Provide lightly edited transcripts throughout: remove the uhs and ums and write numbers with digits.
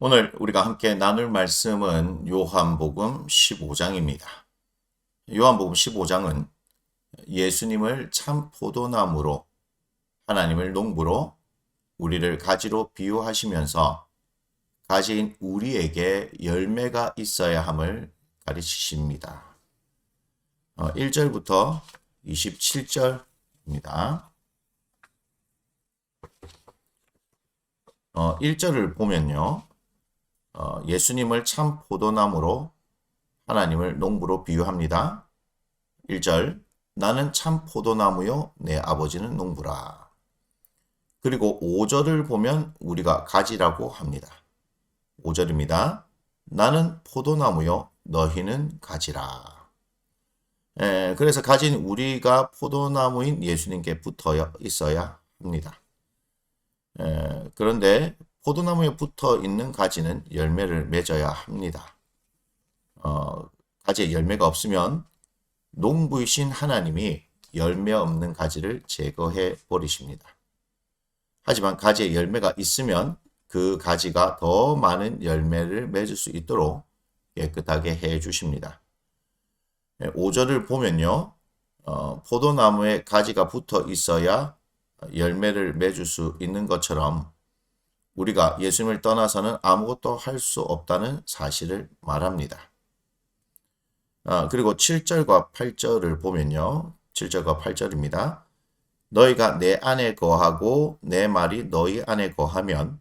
오늘 우리가 함께 나눌 말씀은 요한복음 15장입니다. 요한복음 15장은 예수님을 참 포도나무로, 하나님을 농부로, 우리를 가지로 비유하시면서 가지인 우리에게 열매가 있어야 함을 가르치십니다. 1절부터 27절입니다. 1절을 보면요. 예수님을 참 포도나무로, 하나님을 농부로 비유합니다. 1절, 나는 참 포도나무요, 내 아버지는 농부라. 그리고 5절을 보면 우리가 가지라고 합니다. 5절입니다. 나는 포도나무요, 너희는 가지라. 그래서 가진 우리가 포도나무인 예수님께 붙어 있어야 합니다. 그런데 포도나무에 붙어 있는 가지는 열매를 맺어야 합니다. 가지에 열매가 없으면 농부이신 하나님이 열매 없는 가지를 제거해 버리십니다. 하지만 가지에 열매가 있으면 그 가지가 더 많은 열매를 맺을 수 있도록 깨끗하게 해 주십니다. 5절을 보면요. 포도나무에 가지가 붙어 있어야 열매를 맺을 수 있는 것처럼 우리가 예수님을 떠나서는 아무것도 할 수 없다는 사실을 말합니다. 그리고 7절과 8절을 보면요. 7절과 8절입니다. 너희가 내 안에 거하고 내 말이 너희 안에 거하면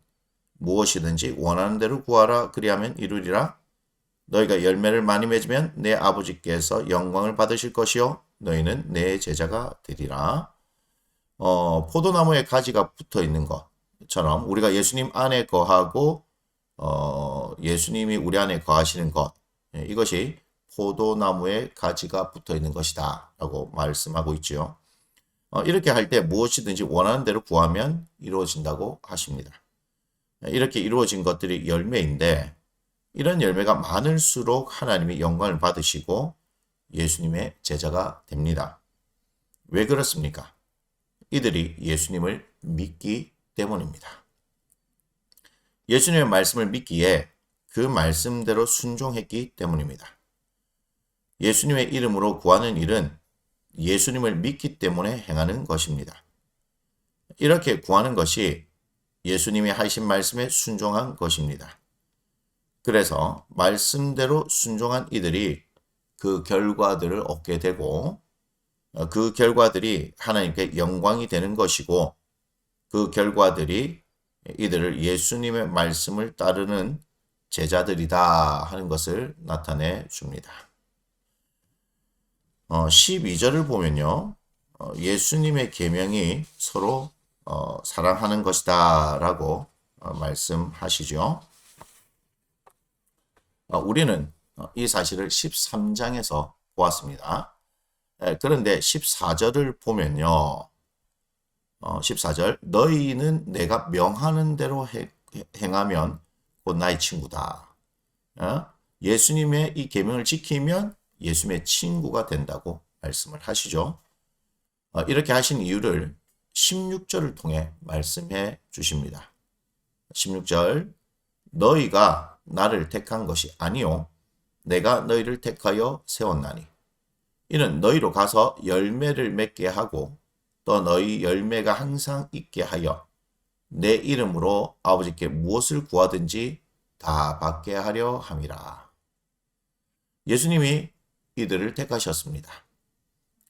무엇이든지 원하는 대로 구하라 그리하면 이루리라. 너희가 열매를 많이 맺으면 내 아버지께서 영광을 받으실 것이요 너희는 내 제자가 되리라. 포도나무에 가지가 붙어 있는 것처럼 우리가 예수님 안에 거하고 예수님이 우리 안에 거하시는 것, 이것이 포도나무에 가지가 붙어 있는 것이다 라고 말씀하고 있지요. 이렇게 할 때 무엇이든지 원하는 대로 구하면 이루어진다고 하십니다. 이렇게 이루어진 것들이 열매인데 이런 열매가 많을수록 하나님이 영광을 받으시고 예수님의 제자가 됩니다. 왜 그렇습니까? 이들이 예수님을 믿기 때문입니다. 예수님의 말씀을 믿기에 그 말씀대로 순종했기 때문입니다. 예수님의 이름으로 구하는 일은 예수님을 믿기 때문에 행하는 것입니다. 이렇게 구하는 것이 예수님이 하신 말씀에 순종한 것입니다. 그래서 말씀대로 순종한 이들이 그 결과들을 얻게 되고 그 결과들이 하나님께 영광이 되는 것이고 그 결과들이 이들을 예수님의 말씀을 따르는 제자들이다 하는 것을 나타내 줍니다. 12절을 보면요. 예수님의 계명이 서로 사랑하는 것이다 라고 말씀하시죠. 우리는 이 사실을 13장에서 보았습니다. 그런데 14절을 보면요. 14절 너희는 내가 명하는 대로 행하면 곧 나의 친구다. 예수님의 이 계명을 지키면 예수님의 친구가 된다고 말씀을 하시죠. 이렇게 하신 이유를 16절을 통해 말씀해 주십니다. 16절 너희가 나를 택한 것이 아니요 내가 너희를 택하여 세웠나니 이는 너희로 가서 열매를 맺게 하고 또 너희 열매가 항상 있게 하여 내 이름으로 아버지께 무엇을 구하든지 다 받게 하려 함이라. 예수님이 이들을 택하셨습니다.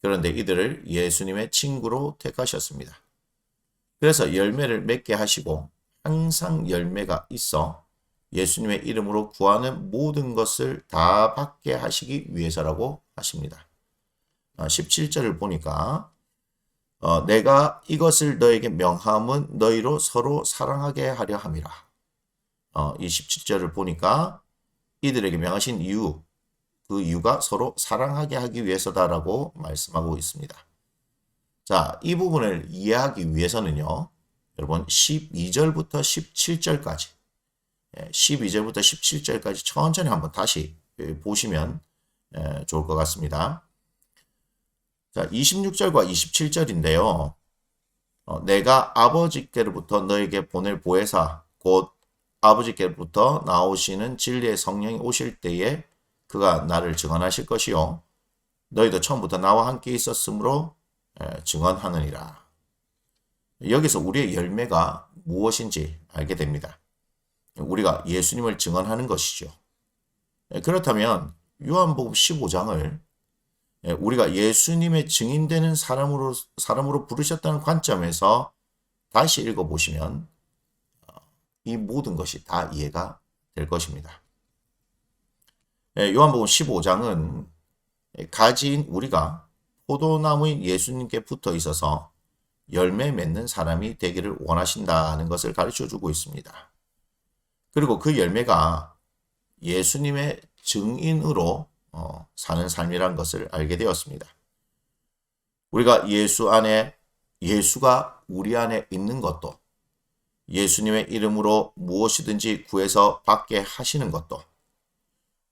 그런데 이들을 예수님의 친구로 택하셨습니다. 그래서 열매를 맺게 하시고 항상 열매가 있어 예수님의 이름으로 구하는 모든 것을 다 받게 하시기 위해서라고 하십니다. 17절을 보니까 내가 이것을 너에게 명함은 너희로 서로 사랑하게 하려 함이라. 이 17절을 보니까 이들에게 명하신 이유, 그 이유가 서로 사랑하게 하기 위해서다라고 말씀하고 있습니다. 자, 이 부분을 이해하기 위해서는요. 여러분 12절부터 17절까지 12절부터 17절까지 천천히 한번 다시 보시면 좋을 것 같습니다. 자, 26절과 27절인데요. 내가 아버지께로부터 너에게 보낼 보혜사 곧 아버지께로부터 나오시는 진리의 성령이 오실 때에 그가 나를 증언하실 것이요 너희도 처음부터 나와 함께 있었으므로 증언하느니라. 여기서 우리의 열매가 무엇인지 알게 됩니다. 우리가 예수님을 증언하는 것이죠. 그렇다면 요한복음 15장을 우리가 예수님의 증인되는 사람으로 부르셨다는 관점에서 다시 읽어보시면 이 모든 것이 다 이해가 될 것입니다. 요한복음 15장은 가지인 우리가 포도나무인 예수님께 붙어 있어서 열매 맺는 사람이 되기를 원하신다는 것을 가르쳐 주고 있습니다. 그리고 그 열매가 예수님의 증인으로 사는 삶이란 것을 알게 되었습니다. 우리가 예수가 우리 안에 있는 것도, 예수님의 이름으로 무엇이든지 구해서 받게 하시는 것도,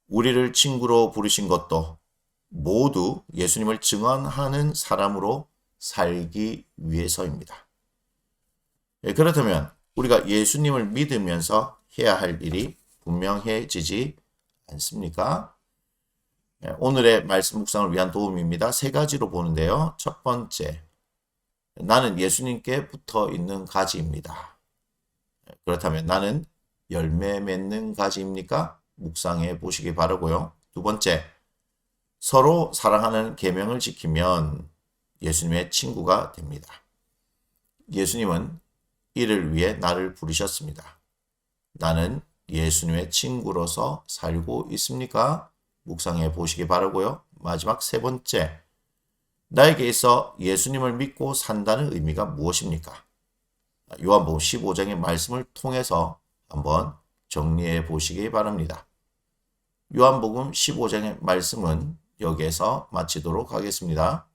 우리를 친구로 부르신 것도 모두 예수님을 증언하는 사람으로 살기 위해서입니다. 그렇다면 우리가 예수님을 믿으면서 해야 할 일이 분명해지지 않습니까? 오늘의 말씀 묵상을 위한 도움입니다. 세 가지로 보는데요. 첫 번째, 나는 예수님께 붙어 있는 가지입니다. 그렇다면 나는 열매 맺는 가지입니까? 묵상해 보시기 바라고요. 두 번째, 서로 사랑하는 계명을 지키면 예수님의 친구가 됩니다. 예수님은 이를 위해 나를 부르셨습니다. 나는 예수님의 친구로서 살고 있습니까? 묵상해 보시기 바라고요. 마지막 세 번째, 나에게 있어 예수님을 믿고 산다는 의미가 무엇입니까? 요한복음 15장의 말씀을 통해서 한번 정리해 보시기 바랍니다. 요한복음 15장의 말씀은 여기에서 마치도록 하겠습니다.